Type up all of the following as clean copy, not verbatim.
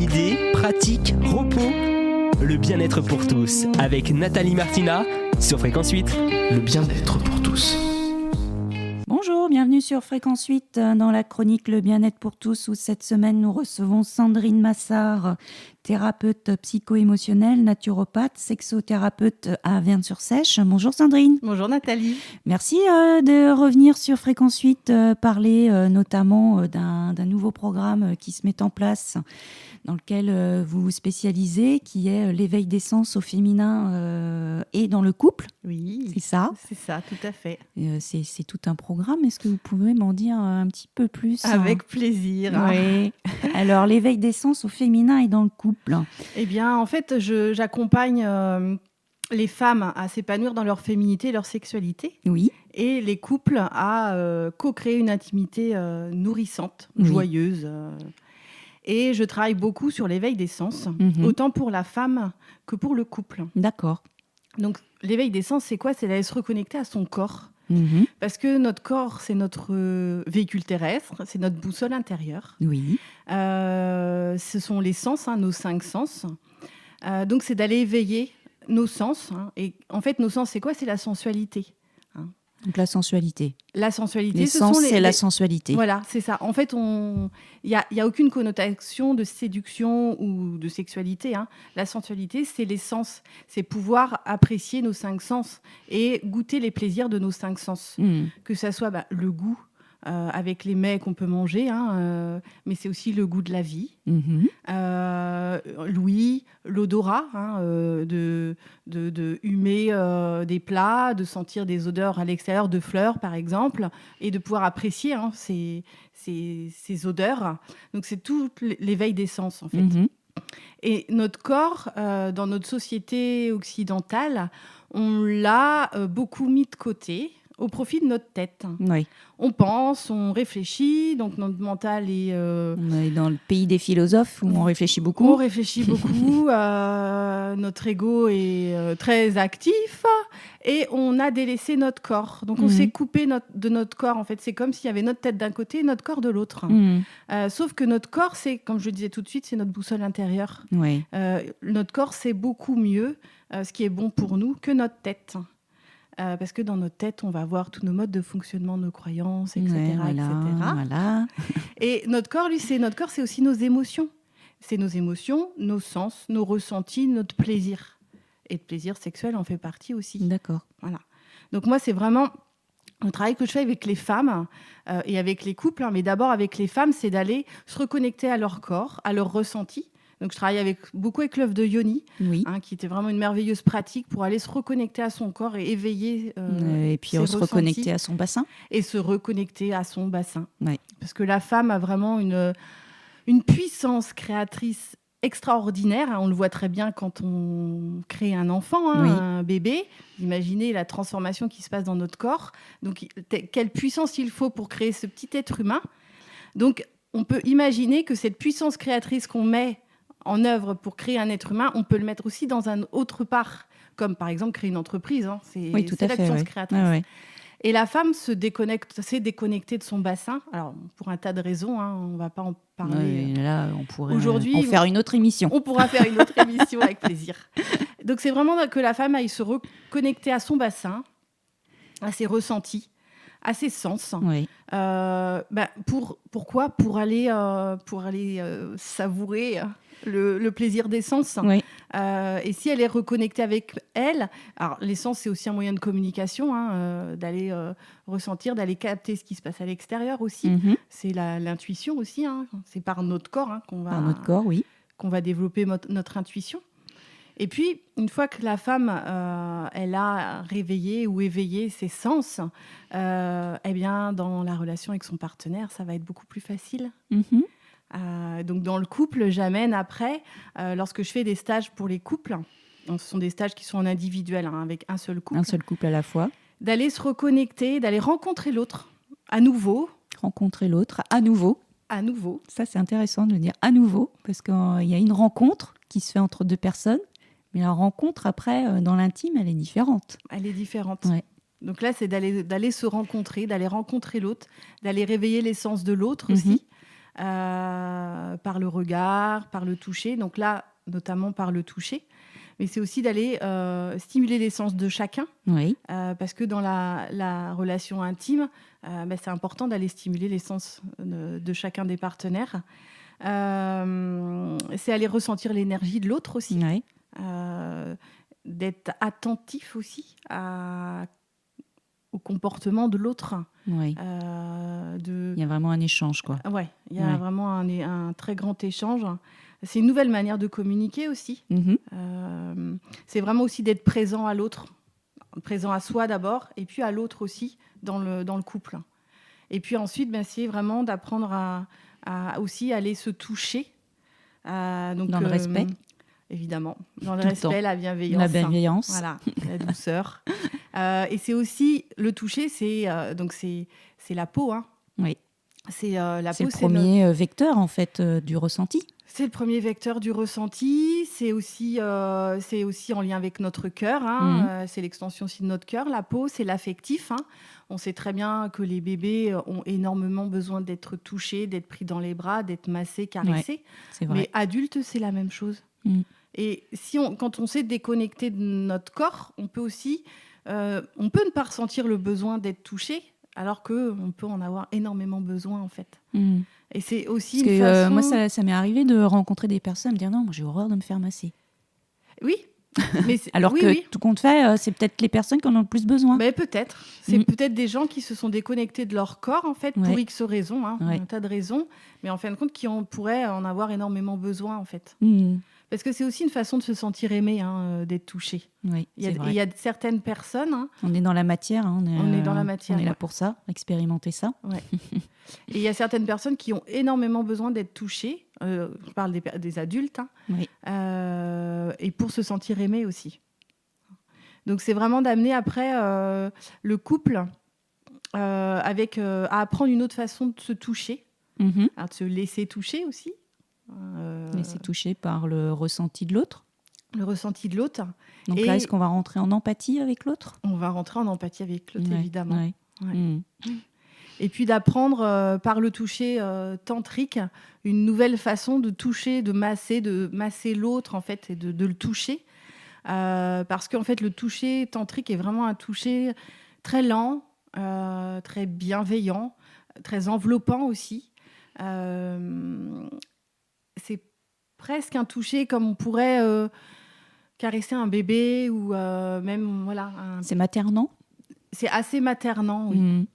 idées, pratiques, repos. Le bien-être pour tous avec Nathalie Martina sur Fréquence 8. Le bien-être pour tous. Bonjour, bienvenue sur Fréquence 8 dans la chronique Le bien-être pour tous où cette semaine nous recevons Sandrine Massard, thérapeute psycho-émotionnelle, naturopathe, sexothérapeute à Verne-sur-Sèche. Bonjour Sandrine. Bonjour Nathalie. Merci de revenir sur Fréquence 8, parler notamment d'un nouveau programme qui se met en place dans lequel vous vous spécialisez, qui est l'éveil des sens au féminin et dans le couple. Oui, C'est ça. C'est ça, tout à fait. C'est tout un programme. Est-ce que vous pouvez m'en dire un petit peu plus? Avec plaisir. Oui. Alors, l'éveil des sens au féminin et dans le couple. Eh bien, en fait, j'accompagne les femmes à s'épanouir dans leur féminité et leur sexualité. Oui. Et les couples à co-créer une intimité nourrissante, Oui. joyeuse. Et je travaille beaucoup sur l'éveil des sens, autant pour la femme que pour le couple. D'accord. Donc, l'éveil des sens, c'est quoi? C'est d'aller se reconnecter à son corps. Parce que notre corps, c'est notre véhicule terrestre, c'est notre boussole intérieure. Oui. Ce sont les sens, nos 5 sens. Donc, c'est d'aller éveiller nos sens. Et en fait, nos sens, c'est quoi? C'est la sensualité. Donc, la sensualité. La sensualité, Les ce sens, sont c'est la sensualité. Voilà, c'est ça. En fait, il y a aucune connotation de séduction ou de sexualité. La sensualité, c'est les sens. C'est pouvoir apprécier nos 5 sens et goûter les plaisirs de nos 5 sens. Que ça soit le goût avec les mets qu'on peut manger, mais c'est aussi le goût de la vie. L'ouïe, l'odorat, de humer des plats, de sentir des odeurs à l'extérieur de fleurs, par exemple, et de pouvoir apprécier ces odeurs. Donc, c'est tout l'éveil des sens, en fait. Et notre corps, dans notre société occidentale, on l'a beaucoup mis de côté au profit de notre tête. Oui. On pense, on réfléchit, donc notre mental est... On est dans le pays des philosophes où on réfléchit beaucoup. On réfléchit beaucoup, notre ego est très actif et on a délaissé notre corps. Donc on s'est coupé de notre corps. En fait, c'est comme s'il y avait notre tête d'un côté et notre corps de l'autre. Sauf que notre corps, c'est, comme je le disais tout de suite, c'est notre boussole intérieure. Oui. Notre corps, c'est beaucoup mieux ce qui est bon pour nous que notre tête. Parce que dans notre tête, on va voir tous nos modes de fonctionnement, nos croyances, etc. Voilà. Et notre corps, c'est aussi nos émotions. C'est nos émotions, nos sens, nos ressentis, notre plaisir. Et le plaisir sexuel en fait partie aussi. D'accord. Voilà. Donc moi, c'est vraiment le travail que je fais avec les femmes et avec les couples, mais d'abord avec les femmes, c'est d'aller se reconnecter à leur corps, à leurs ressentis. Donc, je travaille beaucoup avec l'œuvre de Yoni, qui était vraiment une merveilleuse pratique pour aller se reconnecter à son corps et éveiller et puis se reconnecter à son bassin. Et se reconnecter à son bassin. Oui. Parce que la femme a vraiment une puissance créatrice extraordinaire. On le voit très bien quand on crée un enfant, un bébé. Imaginez la transformation qui se passe dans notre corps. Donc, quelle puissance il faut pour créer ce petit être humain. Donc, on peut imaginer que cette puissance créatrice qu'on met en œuvre pour créer un être humain, on peut le mettre aussi dans un autre part, comme par exemple créer une entreprise. C'est la puissance créatrice. Ouais. Et la femme s'est déconnectée de son bassin. Alors, pour un tas de raisons, on ne va pas en parler. Là, on pourrait aujourd'hui en faire une autre émission. On pourra faire une autre émission avec plaisir. Donc, c'est vraiment que la femme aille se reconnecter à son bassin, à ses ressentis, à ses sens. Oui. Pourquoi? Pour aller savourer le plaisir des sens. Oui. Et si elle est reconnectée avec elle, alors les sens, c'est aussi un moyen de communication, d'aller ressentir, d'aller capter ce qui se passe à l'extérieur aussi. C'est l'intuition aussi, c'est par notre corps qu'on va développer notre intuition. Et puis, une fois que la femme elle a réveillé ou éveillé ses sens, eh bien, dans la relation avec son partenaire, ça va être beaucoup plus facile. Donc, dans le couple, j'amène après, lorsque je fais des stages pour les couples, ce sont des stages qui sont en individuel, avec un seul couple. Un seul couple à la fois. D'aller se reconnecter, d'aller rencontrer l'autre à nouveau. Rencontrer l'autre à nouveau. À nouveau. Ça, c'est intéressant de le dire à nouveau, parce qu'il y a une rencontre qui se fait entre deux personnes. Mais la rencontre, après, dans l'intime, elle est différente. Elle est différente. Ouais. Donc là, c'est d'aller se rencontrer, d'aller rencontrer l'autre, d'aller réveiller l'essence de l'autre aussi, par le regard, par le toucher. Donc là, notamment par le toucher. Mais c'est aussi d'aller stimuler les sens de chacun. Oui. Parce que dans la relation intime, c'est important d'aller stimuler les sens de chacun des partenaires. C'est aller ressentir l'énergie de l'autre aussi. Oui. D'être attentif aussi au comportement de l'autre. Oui. Il y a vraiment un échange, quoi. Ouais, il y a vraiment un très grand échange. C'est une nouvelle manière de communiquer aussi. C'est vraiment aussi d'être présent à l'autre, présent à soi d'abord, et puis à l'autre aussi dans le couple. Et puis ensuite, c'est vraiment d'apprendre à aussi aller se toucher. Donc, dans le respect. Évidemment, dans le Tout le respect, temps. la bienveillance. La bienveillance. Voilà, la douceur. Et c'est aussi le toucher, c'est la peau. Hein. Oui. C'est la C'est peau. le premier vecteur en fait du ressenti. C'est le premier vecteur du ressenti. C'est aussi en lien avec notre cœur. Hein. C'est l'extension aussi de notre cœur. La peau, c'est l'affectif. Hein. On sait très bien que les bébés ont énormément besoin d'être touchés, d'être pris dans les bras, d'être massés, caressés. Ouais, c'est vrai. Mais adultes, c'est la même chose. Et quand on s'est déconnecté de notre corps, on peut aussi, on peut ne pas ressentir le besoin d'être touché, alors qu'on peut en avoir énormément besoin en fait. Et c'est aussi parce une que, façon... moi, ça m'est arrivé de rencontrer des personnes me dire non, moi j'ai horreur de me faire masser. Oui. Mais alors que tout compte fait, c'est peut-être les personnes qui en ont le plus besoin. Mais peut-être. C'est peut-être des gens qui se sont déconnectés de leur corps en fait pour X raisons, hein, un tas de raisons, mais en fin de compte qui pourraient en avoir énormément besoin en fait. Parce que c'est aussi une façon de se sentir aimé, hein, d'être touché. Oui, il y a certaines personnes... Hein, on est dans la matière. Hein, on est dans la matière. On est là pour ça, expérimenter ça. Ouais. Et il y a certaines personnes qui ont énormément besoin d'être touchées. Je parle des adultes. Hein, et pour se sentir aimé aussi. Donc c'est vraiment d'amener après le couple à apprendre une autre façon de se toucher. Alors, de se laisser toucher aussi. Laisser toucher par le ressenti de l'autre. Le ressenti de l'autre. Donc là, est-ce qu'on va rentrer en empathie avec l'autre ? On va rentrer en empathie avec l'autre, évidemment. Ouais. Et puis d'apprendre par le toucher tantrique une nouvelle façon de toucher, de masser l'autre en fait, et de le toucher. Parce qu'en fait, le toucher tantrique est vraiment un toucher très lent, très bienveillant, très enveloppant aussi. C'est presque un toucher comme on pourrait caresser un bébé ou même voilà. C'est maternant. C'est assez maternant, oui.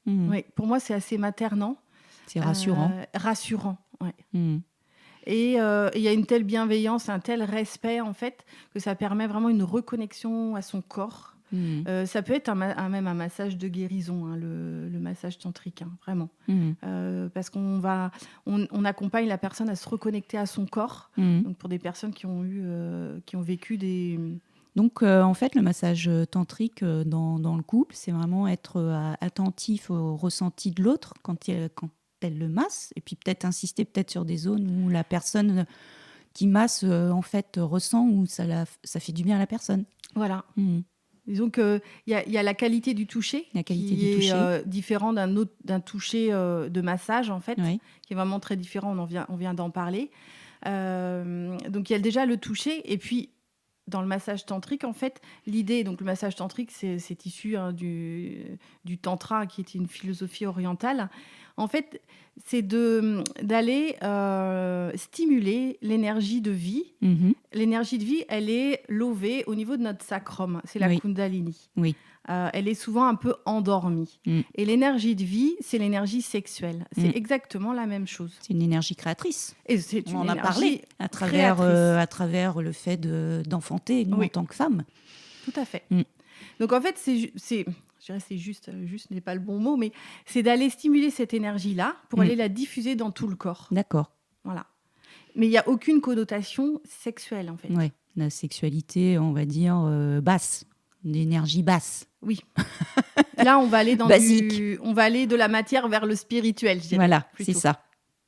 Oui, pour moi c'est assez maternant. C'est rassurant. Rassurant, ouais. Et il y a une telle bienveillance, un tel respect en fait que ça permet vraiment une reconnexion à son corps. Ça peut être même un massage de guérison, hein, le massage tantrique, hein, vraiment. Parce qu'on accompagne la personne à se reconnecter à son corps. Donc pour des personnes qui ont vécu des... Donc en fait, le massage tantrique dans le couple, c'est vraiment être attentif au ressenti de l'autre quand elle le masse, et puis peut-être insister sur des zones où la personne qui masse en fait ressent où ça fait du bien à la personne. Voilà. Disons qu'il y a la qualité du toucher qui est différent d'un toucher de massage, en fait, qui est vraiment très différent, on vient d'en parler. Donc il y a déjà le toucher, et puis dans le massage tantrique, en fait, l'idée, donc le massage tantrique, c'est issu du tantra, qui est une philosophie orientale. En fait, c'est d'aller stimuler l'énergie de vie. L'énergie de vie, elle est levée au niveau de notre sacrum. C'est la Kundalini. Oui. Elle est souvent un peu endormie. Et l'énergie de vie, c'est l'énergie sexuelle. C'est exactement la même chose. C'est une énergie créatriche. Et on en a parlé à travers le fait d'enfanter, nous, en tant que femmes. Tout à fait. Donc en fait, je dirais c'est juste n'est pas le bon mot, mais c'est d'aller stimuler cette énergie-là pour aller la diffuser dans tout le corps. D'accord. Voilà. Mais il n'y a aucune connotation sexuelle, en fait. Oui, la sexualité, on va dire, basse, l'énergie basse. Oui. Là, on va aller on va aller de la matière vers le spirituel, je dirais. Voilà, plutôt. c'est ça.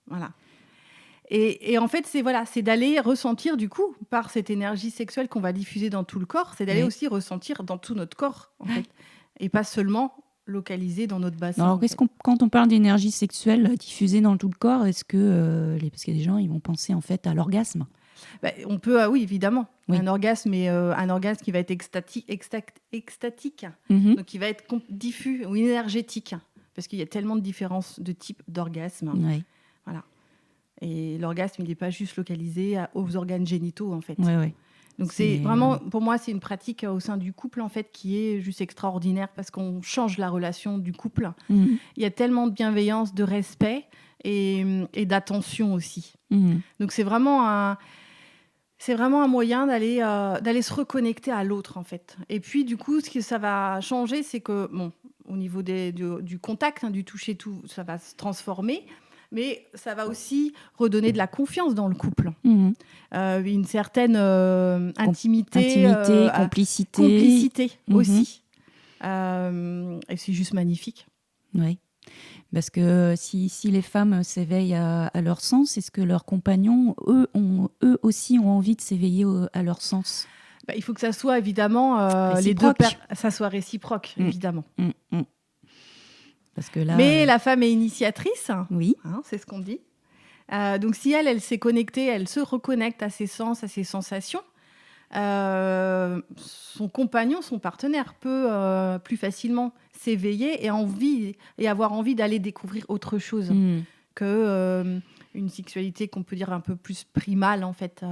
Voilà. Et en fait, c'est d'aller ressentir, du coup, par cette énergie sexuelle qu'on va diffuser dans tout le corps, c'est d'aller aussi ressentir dans tout notre corps, en fait. Et pas seulement localisés dans notre bassin. Alors, quand on parle d'énergie sexuelle diffusée dans tout le corps, est-ce que parce qu'il y a des gens, ils vont penser en fait à l'orgasme. On peut, oui, évidemment. Oui. Un orgasme, mais un orgasme qui va être extatique, donc qui va être diffus ou énergétique, parce qu'il y a tellement de différences de type d'orgasme. Oui. Voilà. Et l'orgasme, il n'est pas juste localisé aux organes génitaux, en fait. Oui. Donc c'est vraiment, pour moi, c'est une pratique au sein du couple, en fait, qui est juste extraordinaire, parce qu'on change la relation du couple. Il y a tellement de bienveillance, de respect et d'attention aussi. Donc c'est vraiment un moyen d'aller se reconnecter à l'autre, en fait. Et puis, du coup, ce que ça va changer, c'est que, au niveau du contact, du toucher, tout, ça va se transformer. Mais ça va aussi redonner de la confiance dans le couple. Une certaine intimité, complicité aussi. Et c'est juste magnifique. Oui. Parce que si les femmes s'éveillent à leur sens, est-ce que leurs compagnons, eux aussi ont envie de s'éveiller à leur sens ? Il faut que ça soit évidemment les deux ça soit réciproque, évidemment. Parce que là, mais la femme est initiatrice. Oui. C'est ce qu'on dit. Donc si elle s'est connectée, elle se reconnecte à ses sens, à ses sensations. Son compagnon, son partenaire peut plus facilement s'éveiller et avoir envie d'aller découvrir autre chose que une sexualité qu'on peut dire un peu plus primale, en fait,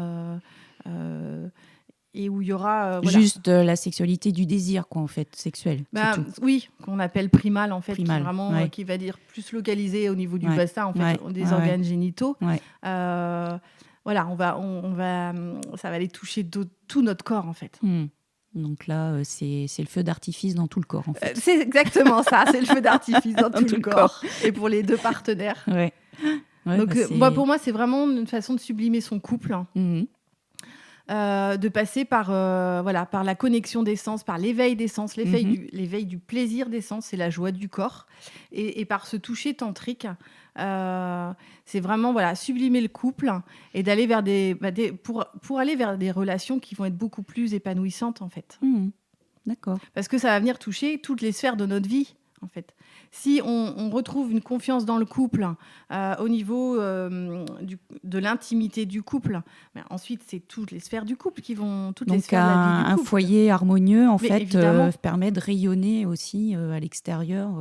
et où il y aura juste la sexualité du désir, quoi, en fait, sexuel. Oui, qu'on appelle primale, en fait, primale, qui, vraiment, qui va dire plus localisé au niveau du bassin, en fait, des organes génitaux. Voilà, ça va aller toucher tout notre corps, en fait. Donc là, c'est le feu d'artifice dans tout le corps, en fait. C'est exactement ça, c'est le feu d'artifice dans tout le corps. Et pour les deux partenaires. Donc, pour moi, c'est vraiment une façon de sublimer son couple. De passer par la connexion des sens, par l'éveil des sens, l'éveil du plaisir des sens et la joie du corps. Et par ce toucher tantrique, c'est vraiment sublimer le couple et d'aller vers pour aller vers des relations qui vont être beaucoup plus épanouissantes, en fait. D'accord. Parce que ça va venir toucher toutes les sphères de notre vie, en fait. Si on retrouve une confiance dans le couple au niveau de l'intimité du couple, ensuite c'est toutes les sphères du couple qui vont les sphères de la vie du couple. Un foyer harmonieux, en fait, permet de rayonner aussi à l'extérieur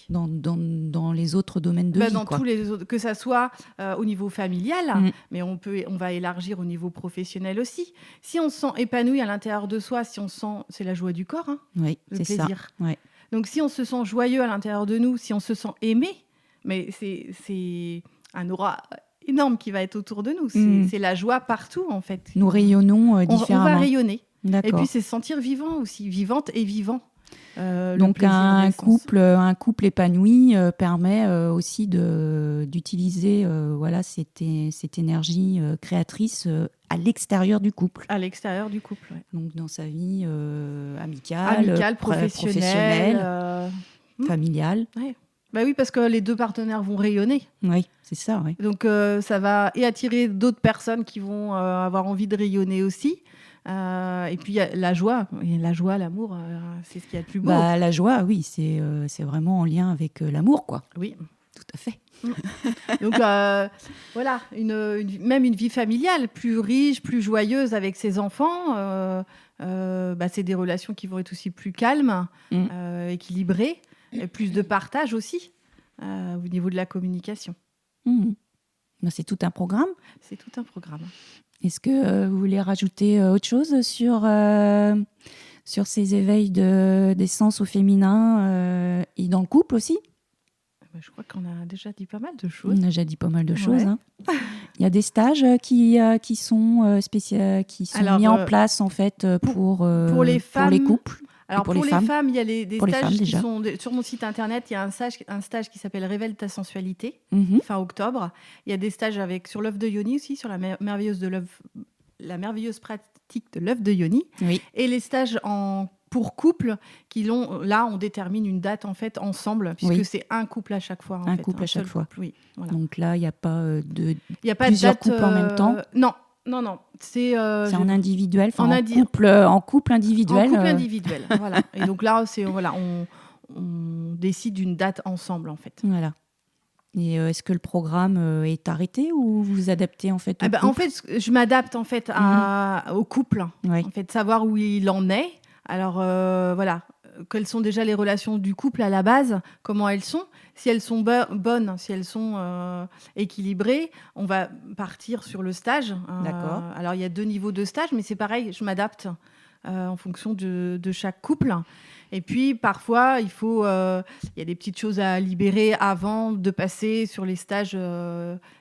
dans les autres domaines de vie. Dans tous les autres, que ça soit au niveau familial, mais on va élargir au niveau professionnel aussi. Si on se sent épanoui à l'intérieur de soi, c'est la joie du corps, le plaisir. Ça. Ouais. Donc, si on se sent joyeux à l'intérieur de nous, si on se sent aimé, mais c'est un aura énorme qui va être autour de nous. C'est la joie partout, en fait. Nous rayonnons différemment. On va rayonner. D'accord. Et puis, c'est se sentir vivant aussi, vivante et vivant. Donc, un couple épanoui permet aussi d'utiliser cette énergie créatrice à l'extérieur du couple. À l'extérieur du couple, oui. Donc, dans sa vie amicale, professionnelle, familiale. Ouais. Oui, parce que les deux partenaires vont rayonner. Oui, c'est ça. Oui. Donc, ça va attirer d'autres personnes qui vont avoir envie de rayonner aussi. Et puis, il y a la joie. L'amour, c'est ce qu'il y a de plus beau. La joie, oui, c'est vraiment en lien avec l'amour, quoi. Oui. Tout à fait. Donc, même une vie familiale plus riche, plus joyeuse avec ses enfants, c'est des relations qui vont être aussi plus calmes, équilibrées, et plus de partage aussi au niveau de la communication. C'est tout un programme. C'est tout un programme. Est-ce que vous voulez rajouter autre chose sur ces éveils des sens au féminin et dans le couple aussi ? Je crois qu'on a déjà dit pas mal de choses. On a déjà dit pas mal de choses. Il y a des stages qui sont mis en place en fait pour les femmes, pour les couples. Alors pour les femmes, il y a des stages qui sont sur mon site internet. Il y a un stage qui s'appelle Révèle ta sensualité, fin octobre. Il y a des stages sur l'œuf de Yoni aussi, sur la merveilleuse pratique de l'œuf de Yoni. Oui. Et les stages pour couple on détermine une date en fait ensemble, puisque c'est un couple à chaque fois. Un couple à chaque fois. Couple, oui, voilà. Donc là, il n'y a pas plusieurs couples en même temps. Non. C'est en individuel, en couple individuel. En couple individuel, voilà. Et donc là, on décide d'une date ensemble, en fait. Voilà. Et est-ce que le programme est arrêté ou vous vous adaptez en fait au couple ? En fait, je m'adapte en fait au couple, Oui. en fait, savoir où il en est. Alors voilà, quelles sont déjà les relations du couple à la base, comment elles sont. Si elles sont bonnes, si elles sont équilibrées, on va partir sur le stage. D'accord. Alors il y a 2 niveaux de stage, mais c'est pareil, je m'adapte en fonction de chaque couple. Et puis, parfois, il y a des petites choses à libérer avant de passer sur les stages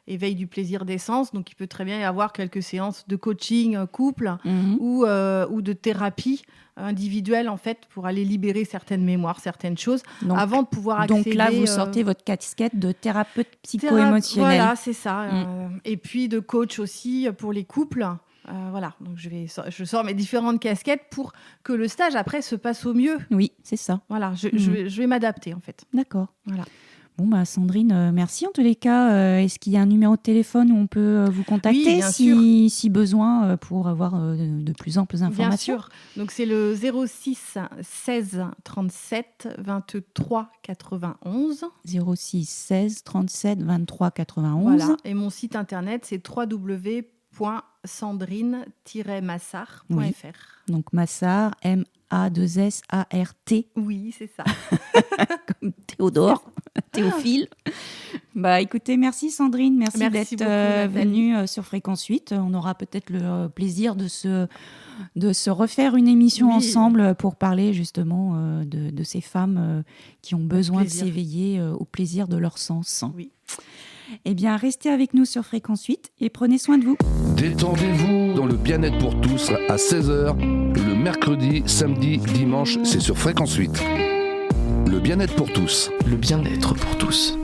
éveil du plaisir des sens. Donc, il peut très bien y avoir quelques séances de coaching couple ou de thérapie individuelle, en fait, pour aller libérer certaines mémoires, certaines choses, avant de pouvoir accéder... Donc là, vous sortez votre casquette de thérapeute psycho-émotionnel. Voilà, c'est ça. Et puis de coach aussi pour les couples. Voilà, donc je sors mes différentes casquettes pour que le stage après se passe au mieux. Oui, c'est ça. Voilà, je vais m'adapter en fait. D'accord. Voilà. Bon, Sandrine, merci en tous les cas. Est-ce qu'il y a un numéro de téléphone où on peut vous contacter Oui, bien sûr. Si besoin pour avoir de plus amples informations ? Bien sûr. Donc c'est le 06 16 37 23 91. 06 16 37 23 91. Voilà. Et mon site internet, c'est www.sandrine-massart.fr. Oui. Donc Massart, M-A-2-S-A-R-T. Oui, c'est ça. Comme Théodore, Théophile. Écoutez, merci Sandrine, merci d'être venue sur Fréquence 8. On aura peut-être le plaisir de se refaire une émission ensemble pour parler justement de ces femmes qui ont besoin de s'éveiller au plaisir de leur sens. Oui. Eh bien, restez avec nous sur Fréquence 8 et prenez soin de vous. Détendez-vous dans le bien-être pour tous à 16h, le mercredi, samedi, dimanche, c'est sur Fréquence 8. Le bien-être pour tous. Le bien-être pour tous.